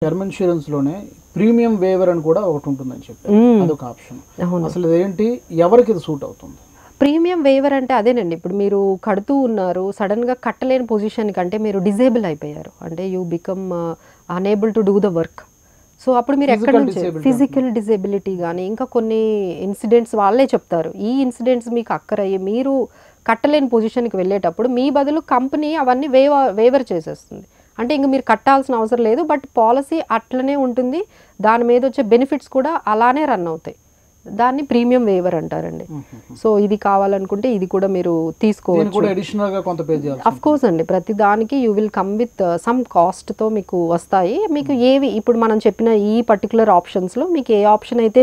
Term ఇన్సూరెన్స్లోనే premium waiver అని కూడా ఒకటి ఉంటుందని చెప్పారు, అదొక ఆప్షన్. అసలు ఇదేంటి, ఎవరికి ఇది సూట్ అవుతుంది? ప్రీమియం వేవర్ అంటే అదేనండి, ఇప్పుడు మీరు కడుతూ ఉన్నారు, సడన్గా కట్టలేని పొజిషన్ కంటే మీరు డిజేబుల్ అయిపోయారు, అంటే you become unable to do the work. So అప్పుడు మీరు ఎక్కడ నుంచి ఫిజికల్ డిజేబిలిటీ కానీ ఇంకా కొన్ని ఇన్సిడెంట్స్ వాళ్ళే చెప్తారు, ఈ ఇన్సిడెంట్స్ మీకు అక్కరయ్యి మీరు కట్టలేని పొజిషన్కి వెళ్ళేటప్పుడు మీ బదులు కంపెనీ అవన్నీ వేవర్ చేసేస్తుంది. అంటే ఇంక మీరు కట్టాల్సిన అవసరం లేదు, బట్ పాలసీ అట్లనే ఉంటుంది, దాని మీద వచ్చే బెనిఫిట్స్ కూడా అలానే రన్ అవుతాయి. దాన్ని ప్రీమియం వేవర్ అంటారండి. సో ఇది కావాలనుకుంటే ఇది కూడా మీరు తీసుకోవచ్చు. అఫ్ కోర్స్ అండి, ప్రతి దానికి you will come with some కాస్ట్తో మీకు వస్తాయి. మీకు ఏవి ఇప్పుడు మనం చెప్పిన ఈ పర్టికులర్ ఆప్షన్స్లో మీకు ఏ ఆప్షన్ అయితే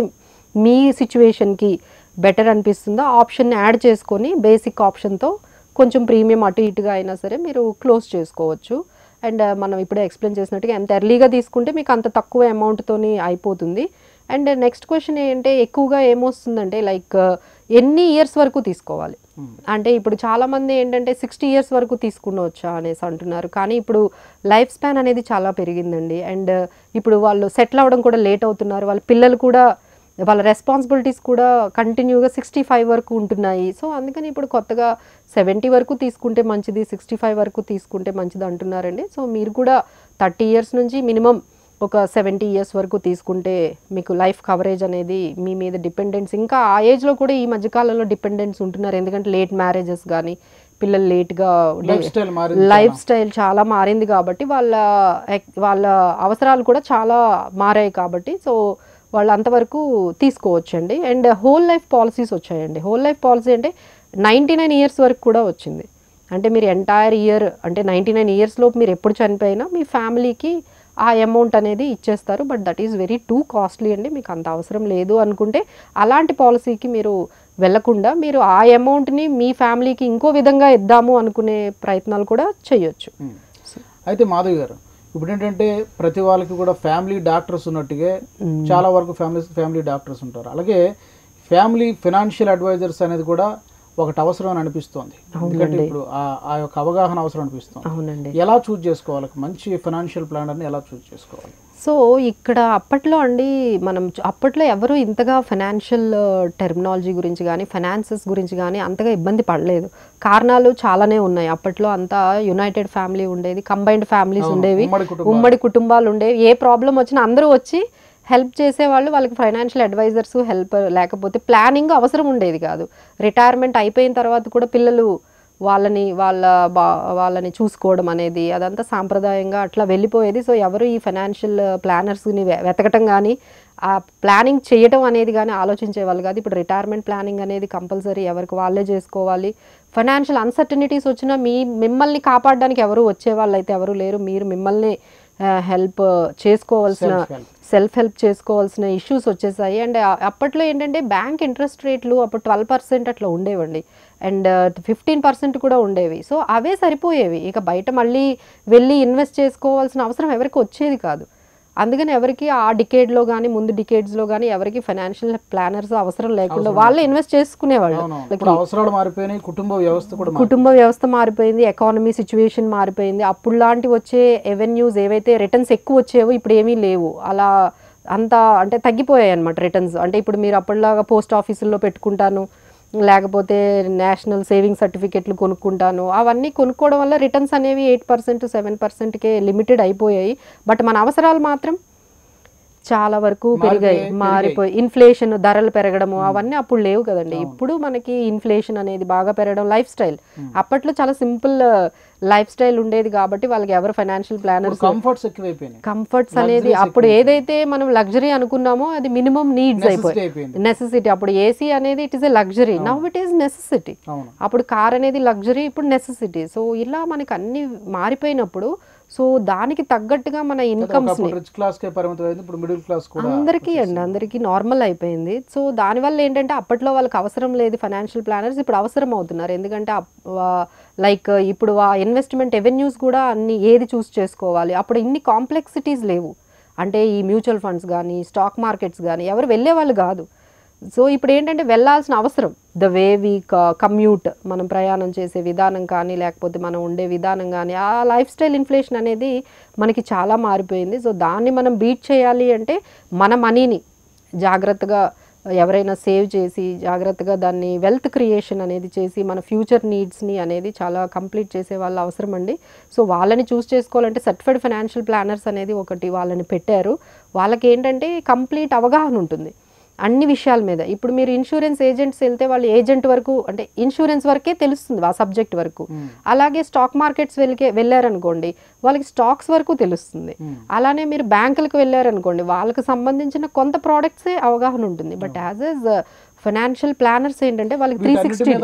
మీ సిచ్యువేషన్కి బెటర్ అనిపిస్తుందో ఆ ఆప్షన్ని యాడ్ చేసుకొని బేసిక్ ఆప్షన్తో కొంచెం ప్రీమియం అటు ఇటుగా అయినా సరే మీరు క్లోజ్ చేసుకోవచ్చు. అండ్ మనం ఇప్పుడే ఎక్స్ప్లెయిన్ చేసినట్టుగా ఎంత ఎర్లీగా తీసుకుంటే మీకు అంత తక్కువ అమౌంట్తోని అయిపోతుంది. అండ్ నెక్స్ట్ క్వశ్చన్ ఏంటంటే ఎక్కువగా ఏమొస్తుందంటే లైక్ ఎన్ని ఇయర్స్ వరకు తీసుకోవాలి అంటే ఇప్పుడు చాలామంది ఏంటంటే 60 years వరకు తీసుకునవచ్చా అనేసి అంటున్నారు, కానీ ఇప్పుడు లైఫ్ స్పాన్ అనేది చాలా పెరిగిందండి. అండ్ ఇప్పుడు వాళ్ళు సెటిల్ అవ్వడం కూడా లేట్ అవుతున్నారు, వాళ్ళ పిల్లలు కూడా వాళ్ళ రెస్పాన్సిబిలిటీస్ కూడా కంటిన్యూగా 65 వరకు ఉంటున్నాయి. సో అందుకని ఇప్పుడు కొత్తగా 70 వరకు తీసుకుంటే మంచిది, 65 వరకు తీసుకుంటే మంచిది అంటున్నారండి. సో మీరు కూడా 30 years నుంచి మినిమం ఒక 70 years వరకు తీసుకుంటే మీకు లైఫ్ కవరేజ్ అనేది మీ మీద డిపెండెన్స్, ఇంకా ఆ ఏజ్లో కూడా ఈ మధ్యకాలంలో డిపెండెన్స్ ఉంటున్నారు, ఎందుకంటే లేట్ మ్యారేజెస్ కానీ పిల్లలు లేట్గా లైఫ్ స్టైల్ చాలా మారింది కాబట్టి వాళ్ళ అవసరాలు కూడా చాలా మారాయి కాబట్టి సో వాళ్ళు అంతవరకు తీసుకోవచ్చండి. అండ్ హోల్ లైఫ్ పాలసీస్ వచ్చాయండి. హోల్ లైఫ్ పాలసీ అంటే 99 years వరకు కూడా వచ్చింది. అంటే మీరు ఎంటైర్ ఇయర్ అంటే 99 years లోపు మీరు ఎప్పుడు చనిపోయినా మీ ఫ్యామిలీకి ఆ అమౌంట్ అనేది ఇచ్చేస్తారు. But that is very too costly అండి, మీకు అంత అవసరం లేదు అనుకుంటే అలాంటి పాలసీకి మీరు వెళ్లకుండా మీరు ఆ అమౌంట్ని మీ ఫ్యామిలీకి ఇంకో విధంగా ఇద్దాము అనుకునే ప్రయత్నాలు కూడా చేయొచ్చు. అయితే మాధవి గారు, ఇప్పుడు ఏంటంటే ప్రతి వాళ్ళకి కూడా ఫ్యామిలీ డాక్టర్స్ ఉన్నట్టుగా చాలా వరకు ఫ్యామిలీ డాక్టర్స్ ఉంటారు, అలాగే ఫ్యామిలీ ఫైనాన్షియల్ అడ్వైజర్స్ అనేది కూడా ఒకటి అవసరం అని అనిపిస్తోంది. ఎందుకంటే ఇప్పుడు ఆ యొక్క అవగాహన అవసరం అనిపిస్తుంది. ఎలా చూజ్ చేసుకోవాలి, మంచి ఫైనాన్షియల్ ప్లానర్ని ఎలా చూజ్ చేసుకోవాలి? సో ఇక్కడ అప్పట్లో అండి అప్పట్లో ఎవరు ఇంతగా ఫైనాన్షియల్ టెర్మినాలజీ గురించి కానీ ఫైనాన్సెస్ గురించి కానీ అంతగా ఇబ్బంది పడలేదు. కారణాలు చాలానే ఉన్నాయి. అప్పట్లో అంతా యునైటెడ్ ఫ్యామిలీ ఉండేది, కంబైన్డ్ ఫ్యామిలీస్ ఉండేవి, ఉమ్మడి కుటుంబాలు ఉండేవి. ఏ ప్రాబ్లం వచ్చినా అందరూ వచ్చి హెల్ప్ చేసేవాళ్ళు, వాళ్ళకి ఫైనాన్షియల్ అడ్వైజర్స్ హెల్ప్ లేకపోతే ప్లానింగ్ అవసరం ఉండేది కాదు. రిటైర్మెంట్ అయిపోయిన తర్వాత కూడా పిల్లలు వాళ్ళని చూసుకోవడం అనేది అదంతా సాంప్రదాయంగా అట్లా వెళ్ళిపోయేది. సో ఎవరు ఈ ఫైనాన్షియల్ ప్లానర్స్ని వెతకటం కానీ ఆ ప్లానింగ్ చేయటం అనేది కానీ ఆలోచించేవాళ్ళు కాదు. ఇప్పుడు రిటైర్మెంట్ ప్లానింగ్ అనేది కంపల్సరీ ఎవరికి వాళ్ళే చేసుకోవాలి. ఫైనాన్షియల్ అన్సర్టనిటీస్ వచ్చినా మిమ్మల్ని కాపాడడానికి ఎవరు వచ్చేవాళ్ళు అయితే ఎవరు లేరు. మీరు మిమ్మల్ని హెల్ప్ చేసుకోవాల్సిన సెల్ఫ్ హెల్ప్ చేసుకోవాల్సిన ఇష్యూస్ వచ్చేసాయి. అండ్ అప్పట్లో ఏంటంటే బ్యాంక్ ఇంట్రెస్ట్ రేట్లు అప్పుడు 12% అట్లా ఉండేవండి, అండ్ 15% కూడా ఉండేవి. సో అవే సరిపోయేవి, ఇక బయట మళ్ళీ వెళ్ళి ఇన్వెస్ట్ చేసుకోవాల్సిన అవసరం ఎవరికి వచ్చేది కాదు. అందుకని ఎవరికి ఆ డికేడ్లో కానీ ముందు డికేడ్స్లో కానీ ఎవరికి ఫైనాన్షియల్ ప్లానర్స్ అవసరం లేకుండా వాళ్ళే ఇన్వెస్ట్ చేసుకునేవాళ్ళు. కుటుంబ వ్యవస్థ మారిపోయింది, ఎకానమీ సిచ్యువేషన్ మారిపోయింది. అప్పుడు లాంటి వచ్చే రెవెన్యూస్ ఏవైతే రిటర్న్స్ ఎక్కువ వచ్చేవో ఇప్పుడు ఏమీ లేవు. అలా అంతా అంటే తగ్గిపోయాయి అన్నమాట రిటర్న్స్. అంటే ఇప్పుడు మీరు అప్పటిలాగా పోస్ట్ ఆఫీసుల్లో పెట్టుకుంటాను లేకపోతే నేషనల్ సేవింగ్ సర్టిఫికెట్లు కొనుక్కుంటాను, అవన్నీ కొనుక్కోవడం వల్ల రిటర్న్స్ అనేవి 8% 7%కే లిమిటెడ్ అయిపోయాయి. బట్ మన అవసరాలు మాత్రం చాలా వరకు పెరిగాయి, మారిపోయి ఇన్ఫ్లేషన్ ధరలు పెరగడము అవన్నీ అప్పుడు లేవు కదండి. ఇప్పుడు మనకి ఇన్ఫ్లేషన్ అనేది బాగా పెరగడం, లైఫ్ స్టైల్ అప్పట్లో చాలా సింపుల్ లైఫ్ స్టైల్ ఉండేది కాబట్టి వాళ్ళకి ఎవరు ఫైనాన్షియల్ ప్లానర్స్ కంఫర్ట్స్ అనేది అప్పుడు ఏదైతే మనం లగ్జరీ అనుకున్నామో అది మినిమం నీడ్స్ అయిపోయి నెసెసిటీ. అప్పుడు ఏసీ అనేది it is a luxury, now it is necessity. అప్పుడు కార్ అనేది లగ్జరీ, ఇప్పుడు నెసెసిటీ. సో ఇలా మనకి అన్ని మారిపోయినప్పుడు సో దానికి తగ్గట్టుగా మన ఇన్కమ్స్ అందరికీ నార్మల్ అయిపోయింది. సో దానివల్ల ఏంటంటే అప్పట్లో వాళ్ళకి అవసరం లేదు ఫైనాన్షియల్ ప్లానర్స్, ఇప్పుడు అవసరం అవుతున్నారు. ఎందుకంటే లైక్ ఇప్పుడు ఆ ఇన్వెస్ట్మెంట్ రెవెన్యూస్ కూడా అన్ని ఏది చూస్ చేసుకోవాలి, అప్పుడు ఇన్ని కాంప్లెక్సిటీస్ లేవు. అంటే ఈ మ్యూచువల్ ఫండ్స్ కానీ స్టాక్ మార్కెట్స్ కానీ ఎవరు వెళ్ళేవాళ్ళు కాదు. సో ఇప్పుడు ఏంటంటే వెళ్ళాల్సిన అవసరం, ద వే వి కమ్యూట్, మనం ప్రయాణం చేసే విధానం కానీ లేకపోతే మనం ఉండే విధానం కానీ, ఆ లైఫ్ స్టైల్ ఇన్ఫ్లేషన్ అనేది మనకి చాలా మారిపోయింది. సో దాన్ని మనం బీట్ చేయాలి అంటే మన మనీని జాగ్రత్తగా ఎవరైనా సేవ్ చేసి జాగ్రత్తగా దాన్ని వెల్త్ క్రియేషన్ అనేది చేసి మన ఫ్యూచర్ నీడ్స్ని అనేది చాలా కంప్లీట్ చేసే వాళ్ళ అవసరం అండి. సో వాళ్ళని చూస్ చేసుకోవాలంటే సర్టిఫైడ్ ఫైనాన్షియల్ ప్లానర్స్ అనేది ఒకటి వాళ్ళని పెట్టారు. వాళ్ళకి ఏంటంటే కంప్లీట్ అవగాహన ఉంటుంది అన్ని విషయాల మీద. ఇప్పుడు మీరు ఇన్సూరెన్స్ ఏజెంట్స్ వెళ్తే వాళ్ళు ఏజెంట్ వరకు అంటే ఇన్సూరెన్స్ వరకే తెలుస్తుంది ఆ సబ్జెక్ట్ వరకు. అలాగే స్టాక్ మార్కెట్స్ వెళ్ళారనుకోండి వాళ్ళకి స్టాక్స్ వరకు తెలుస్తుంది. అలానే మీరు బ్యాంకులకు వెళ్ళారనుకోండి వాళ్ళకి సంబంధించిన కొంత ప్రోడక్ట్సే అవగాహన ఉంటుంది. But as us financial planners ఏంటంటే వాళ్ళకి 360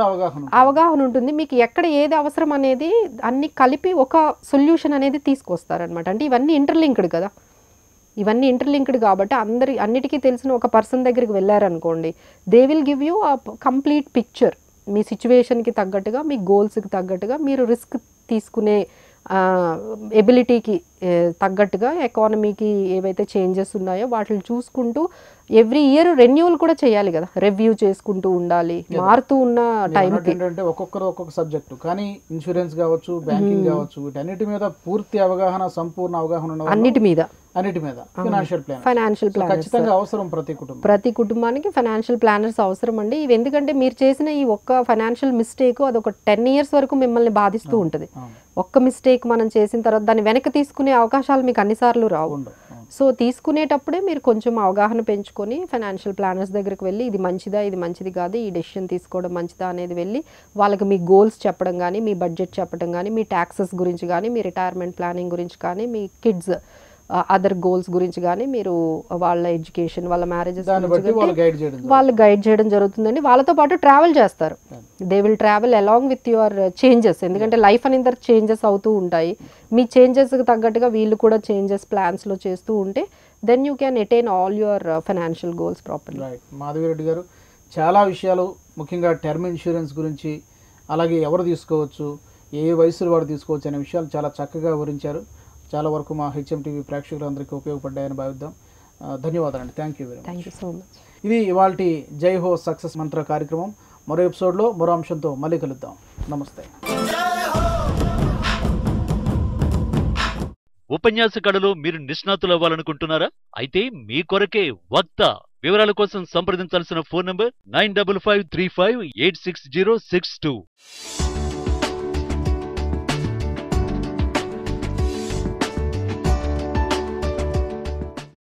అవగాహన ఉంటుంది. మీకు ఎక్కడ ఏది అవసరం అనేది అన్ని కలిపి ఒక సొల్యూషన్ అనేది తీసుకొస్తారనమాట. అంటే ఇవన్నీ ఇంటర్లింక్డ్ కదా, ఇవన్నీ ఇంటర్లింక్డ్ కాబట్టి అన్నిటికీ తెలిసిన ఒక పర్సన్ దగ్గరికి వెళ్ళారనుకోండి they will give you a complete picture. మీ సిచ్యువేషన్కి తగ్గట్టుగా మీ గోల్స్కి తగ్గట్టుగా మీరు రిస్క్ తీసుకునే ఎబిలిటీకి తగ్గట్టుగా ఎకానమీకి ఏవైతే చేంజెస్ ఉన్నాయో వాటిని చూసుకుంటూ ఎవ్రీ ఇయర్ రెన్యూవల్ కూడా చేయాలి కదా, రివ్యూ చేసుకుంటూ ఉండాలి మారుతూ ఉన్న టైంకి. ఏంటంటే ఒక్కొక్కరు ఒక్కొక్క సబ్జెక్టు, కానీ ఇన్సూరెన్స్ కావచ్చు బ్యాంకింగ్ కావచ్చు వీటన్నిటి మీద పూర్తి అవగాహన సంపూర్ణ అవగాహన ఉన్న అన్నిటి మీద ఫైనాన్షియల్ ప్లానర్స్ ఖచ్చితంగా అవసరం. ప్రతి కుటుంబానికి ఫైనాన్షియల్ ప్లానర్స్ అవసరం అండి. ఇవి ఎందుకంటే మీరు చేసిన ఈ ఒక్క ఫైనాన్షియల్ మిస్టేక్ అది ఒక 10 years వరకు మిమ్మల్ని బాధిస్తూ ఉంటుంది. ఒక్క మిస్టేక్ మనం చేసిన తర్వాత దాన్ని వెనక్కి తీసుకునే అవకాశాలు మీకు అన్నిసార్లు రావు. సో తీసుకునేటప్పుడే మీరు కొంచెం అవగాహన పెంచుకొని ఫైనాన్షియల్ ప్లానర్స్ దగ్గరికి వెళ్ళి ఇది మంచిదా ఇది మంచిది కాదు ఈ డెసిషన్ తీసుకోవడం మంచిదా అనేది వెళ్ళి వాళ్ళకి మీ గోల్స్ చెప్పడం కానీ మీ బడ్జెట్ చెప్పడం కానీ మీ ట్యాక్సెస్ గురించి కానీ మీ రిటైర్మెంట్ ప్లానింగ్ గురించి కానీ మీ కిడ్స్ అదర్ గోల్స్ గురించి కానీ మీరు వాళ్ళ ఎడ్యుకేషన్ వాళ్ళ మ్యారేజెస్ వాళ్ళు గైడ్ చేయడం జరుగుతుందండి. వాళ్ళతో పాటు ట్రావెల్ చేస్తారు. They will travel along with your changes. ఎందుకంటే లైఫ్ అనేది చేంజెస్ అవుతూ ఉంటాయి. మీ చేంజెస్కి తగ్గట్టుగా వీళ్ళు కూడా చేంజెస్ ప్లాన్స్లో చేస్తూ ఉంటే then you can attain all your financial goals properly. Madhavi Reddy గారు చాలా విషయాలు ముఖ్యంగా టర్మ్ ఇన్సూరెన్స్ గురించి అలాగే ఎవరు తీసుకోవచ్చు ఏ వయసులో వాడు తీసుకోవచ్చు అనే విషయాలు చాలా చక్కగా వివరించారు. చాలా వరకు మా హెచ్ఎంటీవీ ప్రేక్షకులందరికీ ఉపయోగపడ్డాయని భావిద్దాం. ధన్యవాదాలండి. Thank you so much. ఇది ఇవాల్టి జై హో సక్సెస్ మంత్ర కార్యక్రమం. మరో ఎపిసోడ్లో మరో అంశంతో మళ్ళీ కలుద్దాం. నమస్తే. ఉపన్యాస కళలో మీరు నిష్ణాతులు అవ్వాలనుకుంటున్నారా? అయితే మీ కొరకే వక్త. వివరాల కోసం సంప్రదించాల్సిన ఫోన్ నంబర్ 9553586062.